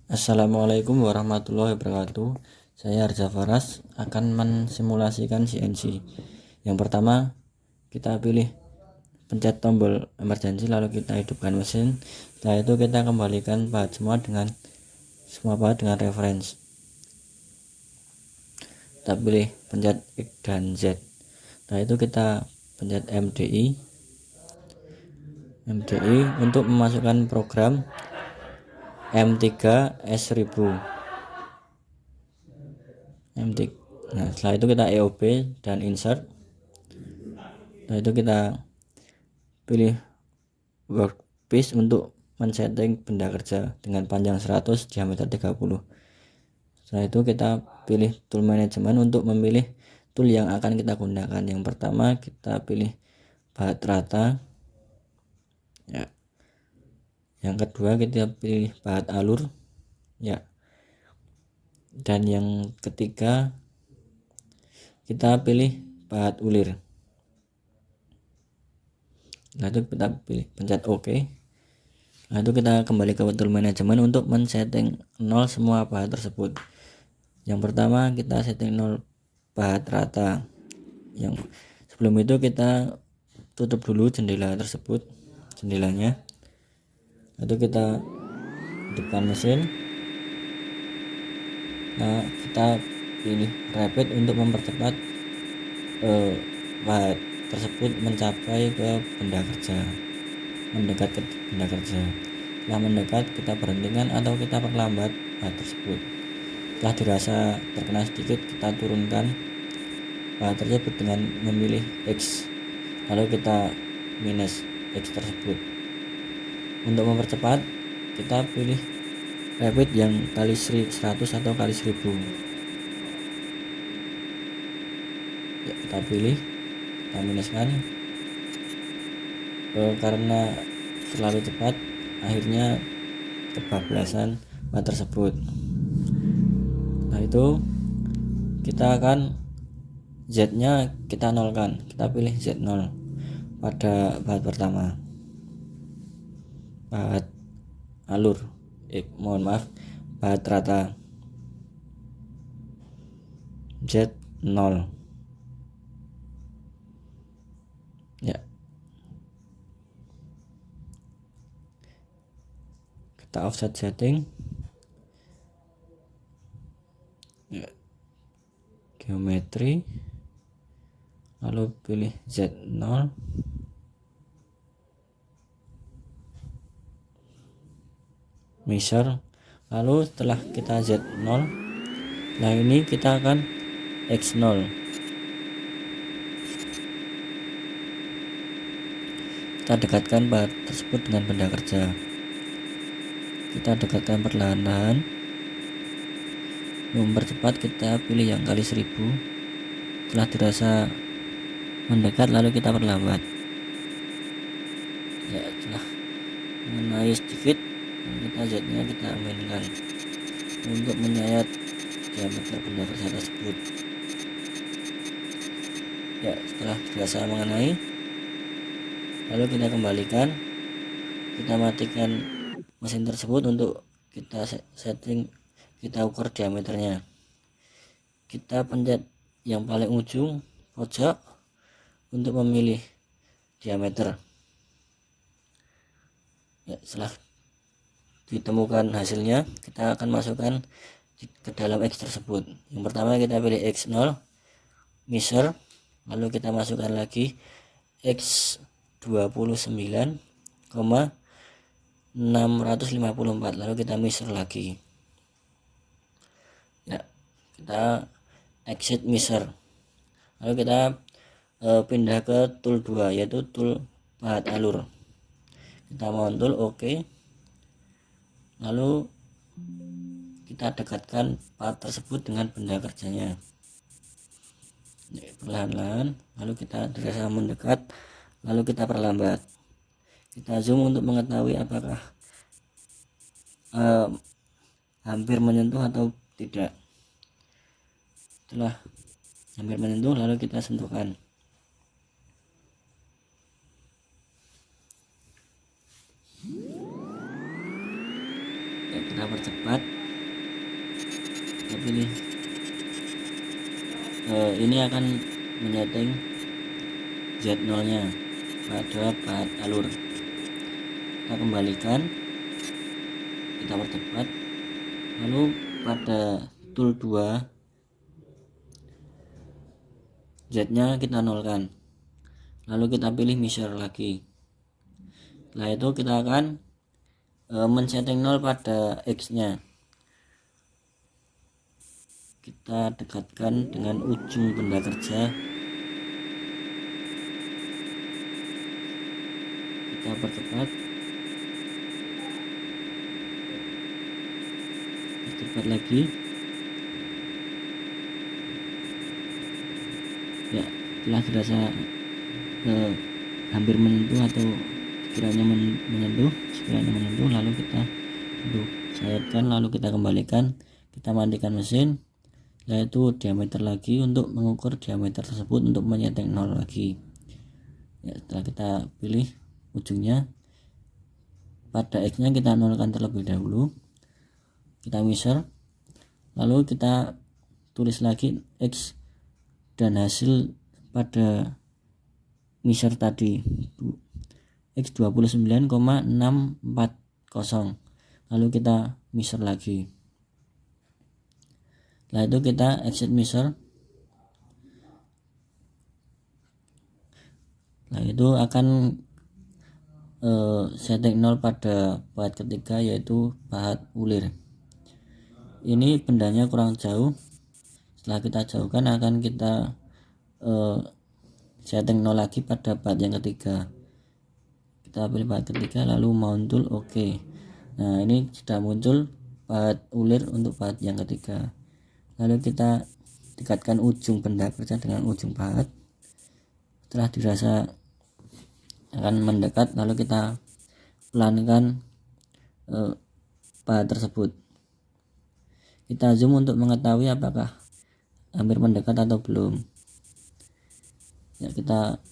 Assalamualaikum warahmatullahi wabarakatuh. Saya Arza Faras akan mensimulasikan CNC. Yang pertama, kita pilih pencet tombol emergency, lalu kita hidupkan mesin. Setelah itu kita kembalikan pahat semua pahat dengan reference. Kita pilih pencet X dan Z. Setelah itu kita pencet MDI untuk memasukkan program M3S1000. Nah, setelah itu kita EOB dan insert. Setelah itu kita pilih workpiece untuk men-setting benda kerja dengan panjang 100, diameter 30. Setelah itu kita pilih tool management untuk memilih tool yang akan kita gunakan. Yang pertama kita pilih pahat rata ya. Yang kedua kita pilih pahat alur ya. Dan yang ketiga kita pilih pahat ulir. Nah, itu kita pilih pencet OK. Nah, itu kita kembali ke tool management untuk men-setting 0 semua pahat tersebut. Yang pertama kita setting 0 pahat rata. Yang sebelum itu kita tutup dulu jendelanya. Lalu kita hidupkan mesin. Nah, kita pilih rapid untuk mempercepat pahat tersebut mencapai ke benda kerja, mendekat ke benda kerja. Setelah mendekat kita berhentikan atau kita perlambat pahat tersebut. Setelah dirasa terkena sedikit kita turunkan pahat tersebut dengan memilih X, lalu kita minus X tersebut. Untuk mempercepat kita pilih rapid yang kali 100 atau kali 1000 ya, kita pilih, kita minuskan karena terlalu cepat akhirnya kebablasan pahat tersebut. Nah, itu kita akan Z nya kita nolkan, kita pilih Z0 pada pahat pertama, pahat alur pahat rata Z0 ya. Kita offset setting ya, geometri, lalu pilih Z0 measure. Lalu setelah kita Z0, nah ini kita akan X0. Kita dekatkan pahat tersebut dengan benda kerja. Kita dekatkan perlahan-lahan. Mempercepat kita pilih yang kali 1000. Setelah dirasa mendekat lalu kita perlambat ya. Setelah mengenai sedikit kita Z nya kita mainkan untuk menyayat diameter benda kerja tersebut ya. Setelah dirasa mengenai lalu kita kembalikan, kita matikan mesin tersebut untuk kita setting, kita ukur diameternya. Kita pencet yang paling ujung pojok untuk memilih diameter ya. Setelah ditemukan hasilnya kita akan masukkan ke dalam X tersebut. Yang pertama kita pilih X0 measure, lalu kita masukkan lagi X 29,654, lalu kita measure lagi ya. Kita exit measure, lalu kita pindah ke tool 2 yaitu tool pahat alur. Kita mount tool OK, lalu kita dekatkan pahat tersebut dengan benda kerjanya perlahan-lahan, lalu kita dirasa mendekat lalu kita perlambat. Kita zoom untuk mengetahui apakah hampir menyentuh atau tidak. Setelah hampir menyentuh lalu kita sentuhkan ya, kita percepat kita pilih ini akan menyeting Z0 nya pada pahat alur. Kita kembalikan, kita percepat, lalu pada tool 2 Z nya kita nolkan, lalu kita pilih measure lagi. Setelah itu kita akan men-setting 0 pada X nya. Kita dekatkan dengan ujung benda kerja, kita percepat lagi ya. Setelah dirasa hampir menyentuh atau sekiranya menyentuh, lalu kita sayatkan, lalu kita kembalikan, kita matikan mesin. Setelah itu diameter lagi untuk mengukur diameter tersebut untuk menyeting 0 lagi ya. Setelah kita pilih ujungnya, pada X nya kita nolkan terlebih dahulu, kita measure, lalu kita tulis lagi X dan hasil pada measure tadi X 29,640, lalu kita measure lagi. Setelah itu kita exit measure. Nah, itu akan setting 0 pada pahat ketiga, yaitu pahat ulir. Ini bendanya kurang jauh, setelah kita jauhkan akan kita setting 0 lagi pada pahat yang ketiga. Kita pilih pahat ketiga, lalu mount tool, oke. Nah, ini sudah muncul pahat ulir untuk pahat yang ketiga. Lalu kita dekatkan ujung benda kerja dengan ujung pahat. Setelah dirasa akan mendekat, lalu kita pelankan pahat tersebut. Kita zoom untuk mengetahui apakah hampir mendekat atau belum ya. Kita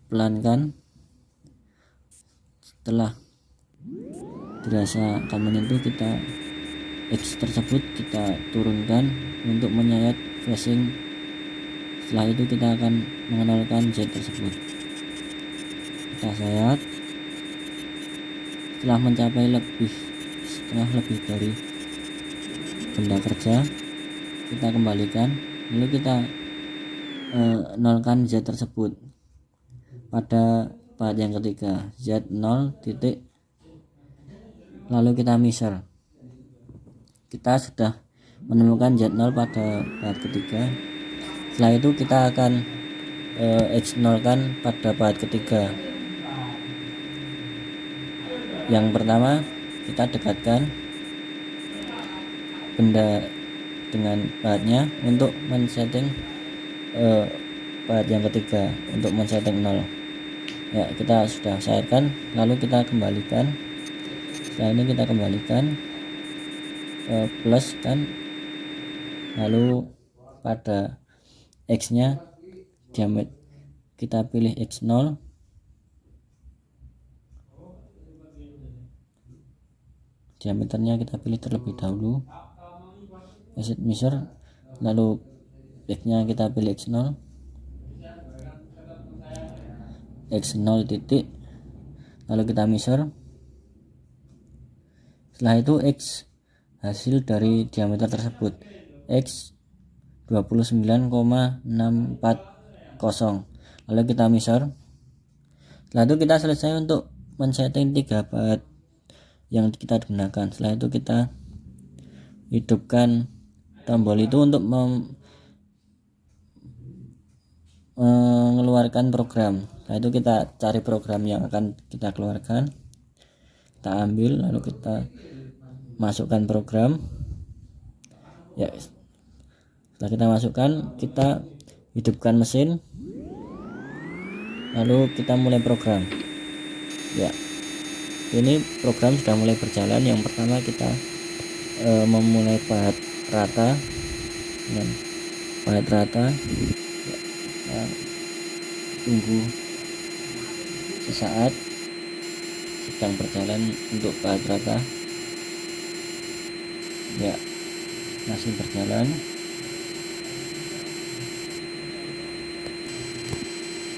pelankan, setelah dirasa akan menyentuh, kita X tersebut kita turunkan untuk menyayat flashing. Setelah itu kita akan mengenalkan Z tersebut, kita sayat. Setelah mencapai setengah lebih dari benda kerja, kita kembalikan, lalu kita nolkan Z tersebut pada pahat yang ketiga, Z0 titik, lalu kita measure. Kita sudah menemukan Z0 pada pahat ketiga. Setelah itu kita akan X0 kan pada pahat ketiga. Yang pertama, kita dekatkan benda dengan pahatnya untuk men-setting pahat yang ketiga, untuk men-setting 0 ya. Kita sudah sayatkan, lalu kita kembalikan. Setelah ini kita kembalikan plus kan, lalu pada X nya diameter kita pilih X0, diameternya kita pilih terlebih dahulu, exit measure, lalu X nya kita pilih X0 titik, lalu kita measure. Setelah itu X hasil dari diameter tersebut X 29,640, lalu kita measure. Setelah itu kita selesai untuk men-setting 3 pahat yang kita gunakan. Setelah itu kita hidupkan tombol itu untuk mengeluarkan program. Setelah itu kita cari program yang akan kita keluarkan, kita ambil, lalu kita masukkan program ya. Setelah kita masukkan, kita hidupkan mesin, lalu kita mulai program ya. Ini program sudah mulai berjalan. Yang pertama kita memulai pahat rata dengan pahat rata ya. Nah, tunggu sesaat, sedang berjalan untuk pahat rata ya. masih berjalan.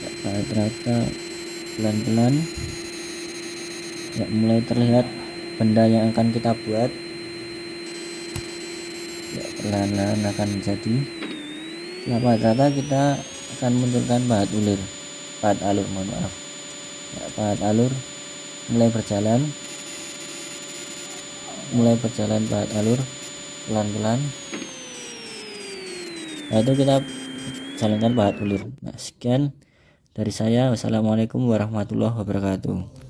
Ya, pahat rata pelan-pelan. Ya, mulai terlihat benda yang akan kita buat. Ya, perlahan-lahan akan menjadi. Setelah pahat rata kita akan munculkan pahat alur, mohon maaf. Ya, pahat alur mulai berjalan pahat alur pelan-pelan. Nah, itu kita jalankan pahat ulir. Nah, sekian dari saya. Wassalamualaikum warahmatullahi wabarakatuh.